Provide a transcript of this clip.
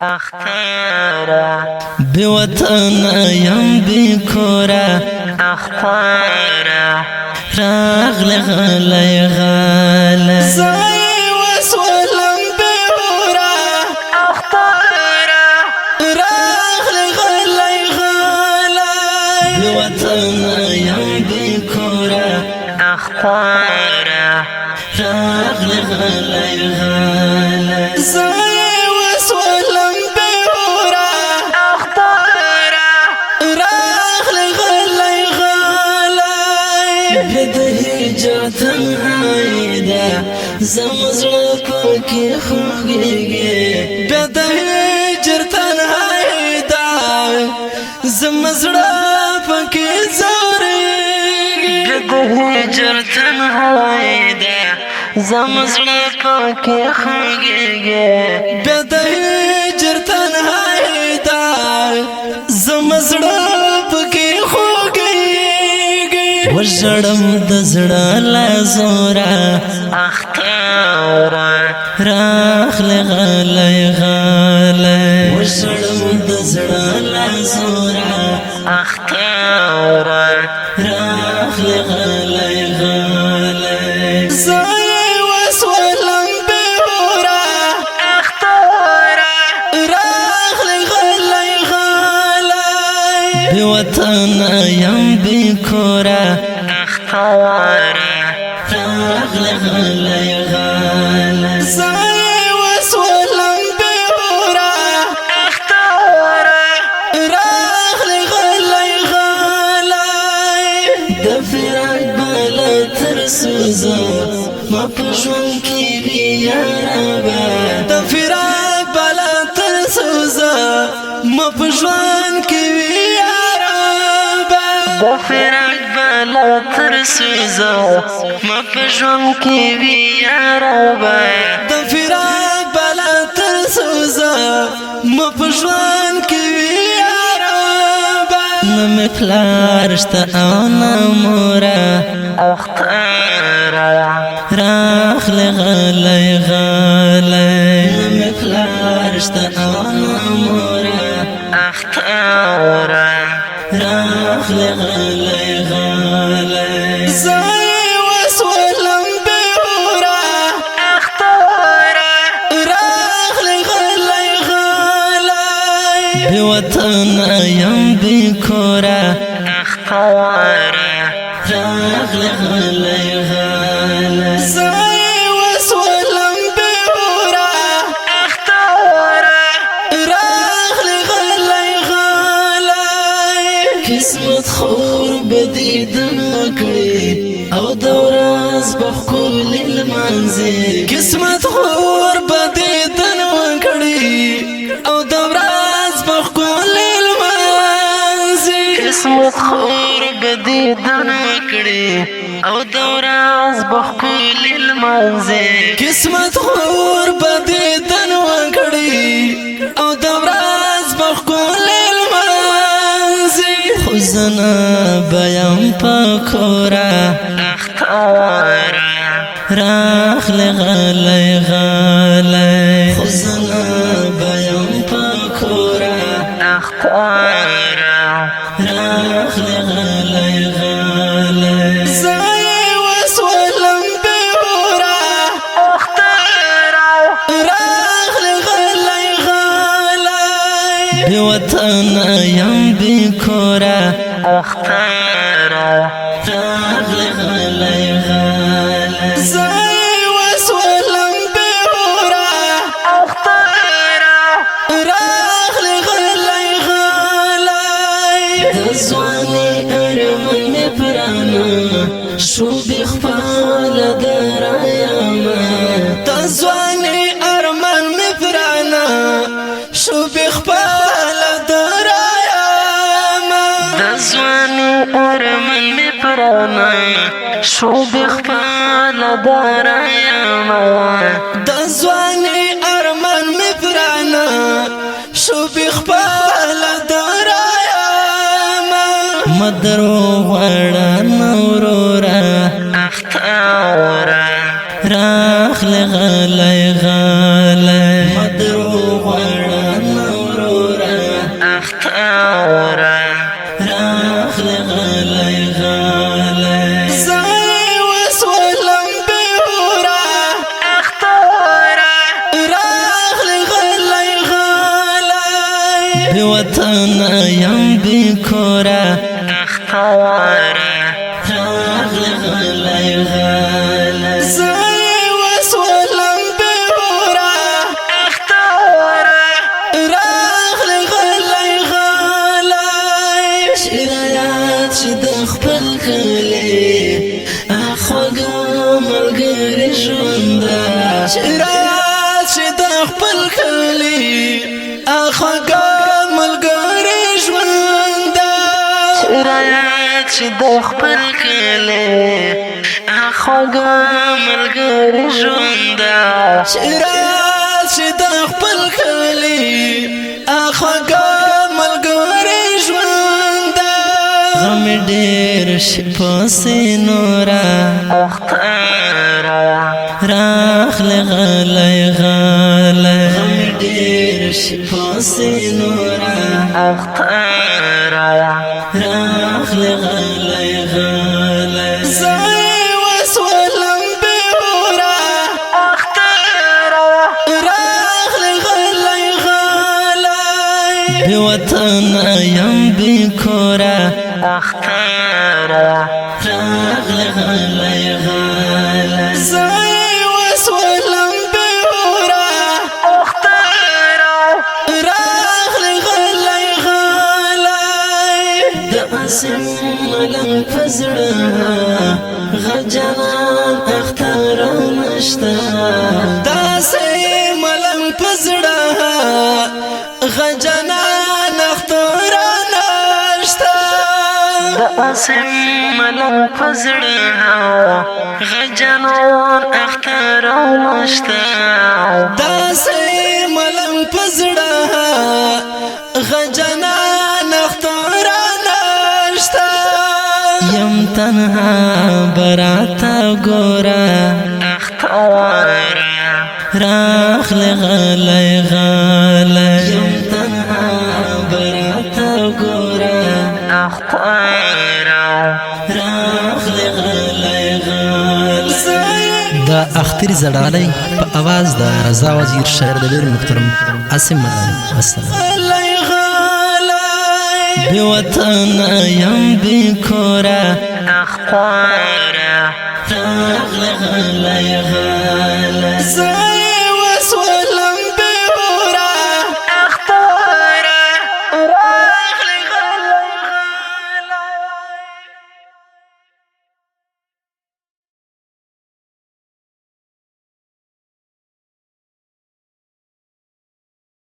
اختارا بوطن یم بکورا اختارا راغل غلی غلی زای وسولم بورا اختارا راغل غلی غلی بوطن یم بکورا اختارا راغل غلی غلی زای وسولم بورا اختارا راغل غلی غلی بده جاتن هایدا زمزړه پکې خوږیږي بده جرتن هایدا زمزړه پکې زوريږي بده جرتن هایدا زمزړه پکې خوږیږي بده جرتن هایدا زمزړه پکې خوږیږي وژړم د زړه لا زورا اختارا راغل غلی غلی وژړم د زړه لا زورا اختارا راغل غلی غلی زای وسولم بورا اختارا راغل غلی غلی بوطن یم بکورا اختارا راغل غلی غلی زای وسولم بورا اختارا راغل غلی غلی د فراق بلا تر سوزو ما په ژوند کې وي یارابه د فراق بلا تر سوزه ما په ژوند کې وي یارابه د فراق بلا تر سوزه ما په ژوند کې وي یارابه د فراق بلا تر سوزه ما په ژوند کې وي یارابه نه مې پلار شته او نه موره اختارا راغل غلی غلی نه مې پلار شته او نه موره اختارا راغل غلی غلی زای وسولم بورا اختارا راغل غلی غلی بوطن یم بکورا اختارا راغل غلی غلی زای وسولم بورا اختارا راغل غلی غلی قسمت خور بدیدن وکړي او د ورځ په ښکلي لمانځي قسمت خور بدیدن وکړي او د ورځ په ښکلي لمانځي قسمت خور بدیدن وکړي او د ورځ په ښکلي لمانځي قسمت خور بدیدن وکړي او د ورځ په ښکلي لمانځي خو زنه به یم په کورا اختارا راغل غلی غلی خو زنه به یم په کورا اختارا راغل غلی غلی زای وسولم بورا اختارا راغل غلی غلی بوطن یم بکورا اختارا راغل غلی غلی زای وسولم بورا اختارا راغل غلی غلی د ځواني ارمان مې پرانه شو بخپله درایمه د ځواني ارمان مې پرانا شو بخپله درایمه د ځواني ارمان مې پرانا شو بخپله درایمه د ځواني ارمان مې پرانا شو بخپله درایمه مدرو غواړه نورورا اختارا راغل غلی غلی مدرو غواړه بی وطن یم بی کورا اختوارا راغلی غلی غلی زای وسولم بورا اختوارا راغلی غلی غلی شرایات چې د خپل کلی اخوږه ملګري ژونده شرایات چې د خپل کلی اخوږه ملګري ژونده شرایات چې د خپل کلی اخوږه ملګري ژونده شرایات چې د خپل کلی اخوږه ملګري ژونده غم ډېر شي پسې نوره اختاره راغلی غلی غلی غم ډېر شي پسې نوره اختاره راغلی غلی غلی زای وسولم بورا اختاره راغلی غلی غلی بی وطن یم بی کورا اختاره راغلی غلی غلی زای وسولم بورا اختاره راغلی غلی غلی د اسم ملنګ په زړه غجنان اختر نشته داسې ملنګ په زړه غجنان اختره نشته داسې ملنګ په زړه غجنان اختره نشته داسې ملنګ په زړه غجنان اختره نشته یم تنها براتا ګورا اختاره راغلی غلی غلی یم تنها براتا ګورا اختاره راغلی غلی غلی دا اختر زړالی په आवाज د رضا وزیر شاعر د ډېر محترم عاصم مدني السلام غلی غلی بی وطن یم بی کورا اختاره راغلی غلی غلی زای